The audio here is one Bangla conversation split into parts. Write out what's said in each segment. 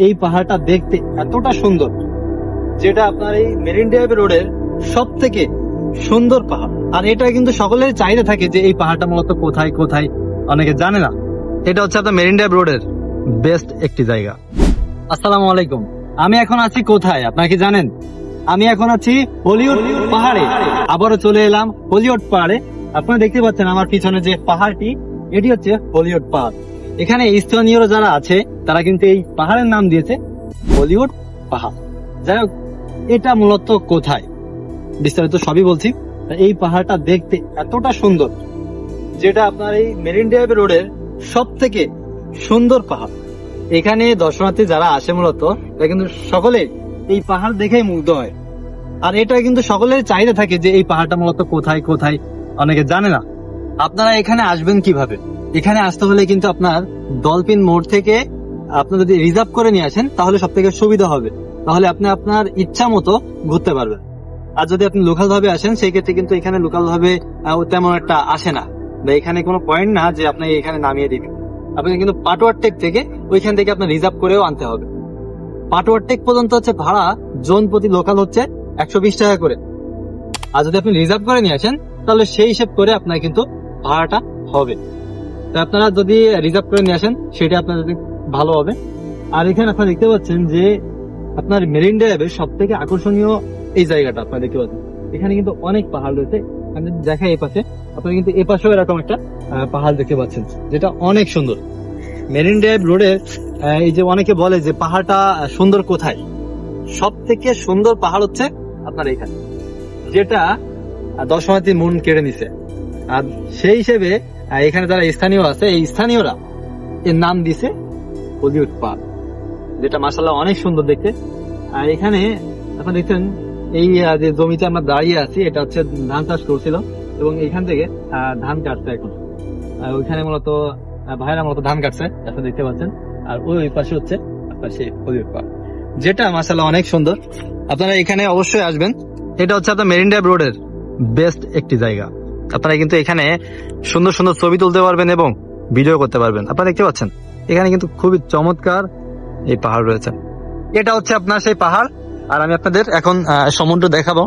এই পাহাড়টা দেখতে এতটা সুন্দর, যেটা আপনার এই মেরিন ড্রাইভ রোডের সব থেকে সুন্দর পাহাড়। আর এটা কিন্তু সকলের চাহিদা থাকে যে এই পাহাড়টা মূলত কোথায় কোথায়, অনেকে জানে না। এটা হচ্ছে আপনার মেরিন ড্রাইভ রোডের বেস্ট একটি জায়গা। আসসালামু আলাইকুম। আমি এখন আছি কোথায় আপনারা কি জানেন? আমি এখন আছি হলিউড পাহাড়ে। আবারও চলে এলাম হলিউড পাহাড়ে। আপনারা দেখতে পাচ্ছেন আমার পিছনে যে পাহাড়টি, এটি হচ্ছে হলিউড পাহাড়। এখানে স্থানীয় যারা আছে তারা কিন্তু এই পাহাড়ের নাম দিয়েছে হলিউড পাহাড়। যাই হোক, এটা মূলত কোথায় বিস্তারিত সবই বলছি। এই পাহাড়টা দেখতে এতটা সুন্দর, যেটা আপনার এই মেরিন ড্রাইভ রোডের সব থেকে সুন্দর পাহাড়। এখানে দর্শনার্থী যারা আসে মূলত তারা কিন্তু সকলে এই পাহাড় দেখেই মুগ্ধ হয়। আর এটা কিন্তু সকলের চাহিদা থাকে যে এই পাহাড়টা মূলত কোথায় কোথায়, অনেকে জানে না। আপনারা এখানে আসবেন কিভাবে? এখানে আসতে হলে কিন্তু আপনার ডলফিন মোড় থেকে আপনি যদি রিজার্ভ করে নিয়ে আসেন তাহলে সব থেকে সুবিধা হবে। তাহলে আপনি আপনার ইচ্ছা মতো ঘুরতে পারবেন। আর যদি আপনি লোকাল ভাবে আসেন সেই ক্ষেত্রে কিন্তু এখানে লোকাল ভাবে তেমন একটা আসে না, বা এখানে কোনো পয়েন্ট না যে আপনি এখানে নামিয়ে দিবেন। আপনাকে কিন্তু পাটোয়ার টেক থেকে ওইখান থেকে আপনার রিজার্ভ করেও আনতে হবে। পাটোয়ার টেক পর্যন্ত হচ্ছে ভাড়া জন প্রতি লোকাল হচ্ছে 120 টাকা করে। আর যদি আপনি রিজার্ভ করে নিয়ে আসেন তাহলে সেই হিসেব করে আপনার কিন্তু ভাড়াটা হবে। তো আপনারা যদি রিজার্ভ করে নিয়ে আসেন সেটা আপনার ভালো হবে। আর এখানে আপনারা দেখতে পাচ্ছেন যে আপনার মেরিন ড্রাইভের সব থেকে আকর্ষণীয় এই জায়গাটা আপনারা দেখতে পাচ্ছেন। এখানে কিন্তু অনেক পাহাড় রয়েছে। আমি দেখাই এই পাশে, আপনারা কিন্তু এই পাশেও এরকম একটা পাহাড় দেখতে পাচ্ছেন, যেটা অনেক সুন্দর। মেরিন ড্রাইভ রোডে এই যে অনেকে বলে যে পাহাড়টা সুন্দর কোথায়, সব থেকে সুন্দর পাহাড় হচ্ছে আপনার এখানে, যেটা দর্শনার্থীর মন কেড়ে নিছে। আর সেই হিসেবে এখানে যারা স্থানীয় আছে, এই স্থানীয়রা এর নাম দিছে হলিউড পাহাড়, যেটা মাশাআল্লাহ অনেক সুন্দর দেখতে। আর এখানে আপনারা দেখছেন এই যে জমিতে আমরা দাঁড়িয়ে আছি, এটা হচ্ছে ধান চাষ করছিল এবং এখান থেকে ধান কাটছে এখন। ওইখানে মূলত ভাইরা মূলত ধান কাটছে, আপনারা দেখতে পাচ্ছেন। আর ওই পাশে হচ্ছে আপনার সেই হলিউড পাহাড়, যেটা মাশাআল্লাহ অনেক সুন্দর। আপনারা এখানে অবশ্যই আসবেন। এটা হচ্ছে আপনার মেরিন ড্রাইভ রোডের বেস্ট একটি জায়গা। আপনারা কিন্তু এখানে সুন্দর সুন্দর ছবি তুলতে পারবেন এবং ভিডিও করতে পারবেন। আপনারা দেখতে পাচ্ছেন এখানে কিন্তু খুবই চমৎকার এই পাহাড় রয়েছে। এটা হচ্ছে আপনার সেই পাহাড়। আর আমি আপনাদের এখন সমুদ্র দেখাবো।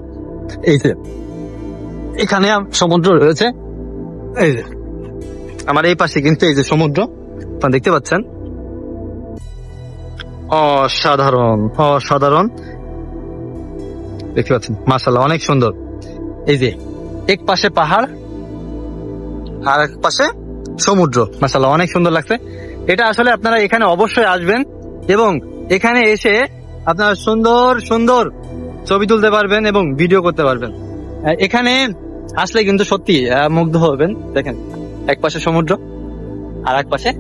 এই যে এখানে সমুদ্র রয়েছে, এই যে আমার এই পাশে কিন্তু এই যে সমুদ্র আপনারা দেখতে পাচ্ছেন। অসাধারণ অসাধারণ দেখতে পাচ্ছেন, মাশাআল্লাহ অনেক সুন্দর। এই যে এক পাশে পাহাড় আর এক পাশে সমুদ্র, মাশাআল্লাহ অনেক সুন্দর লাগছে। এটা আসলে আপনারা এখানে অবশ্যই আসবেন এবং এখানে এসে আপনারা সুন্দর সুন্দর ছবি তুলতে পারবেন এবং ভিডিও করতে পারবেন। এখানে আসলে কিন্তু সত্যি মুগ্ধ হবেন। দেখেন এক পাশে সমুদ্র আর এক পাশে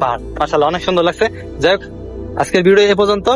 পাহাড়, মাশাআল্লাহ অনেক সুন্দর লাগছে। যাই হোক, আজকের ভিডিও এ পর্যন্ত।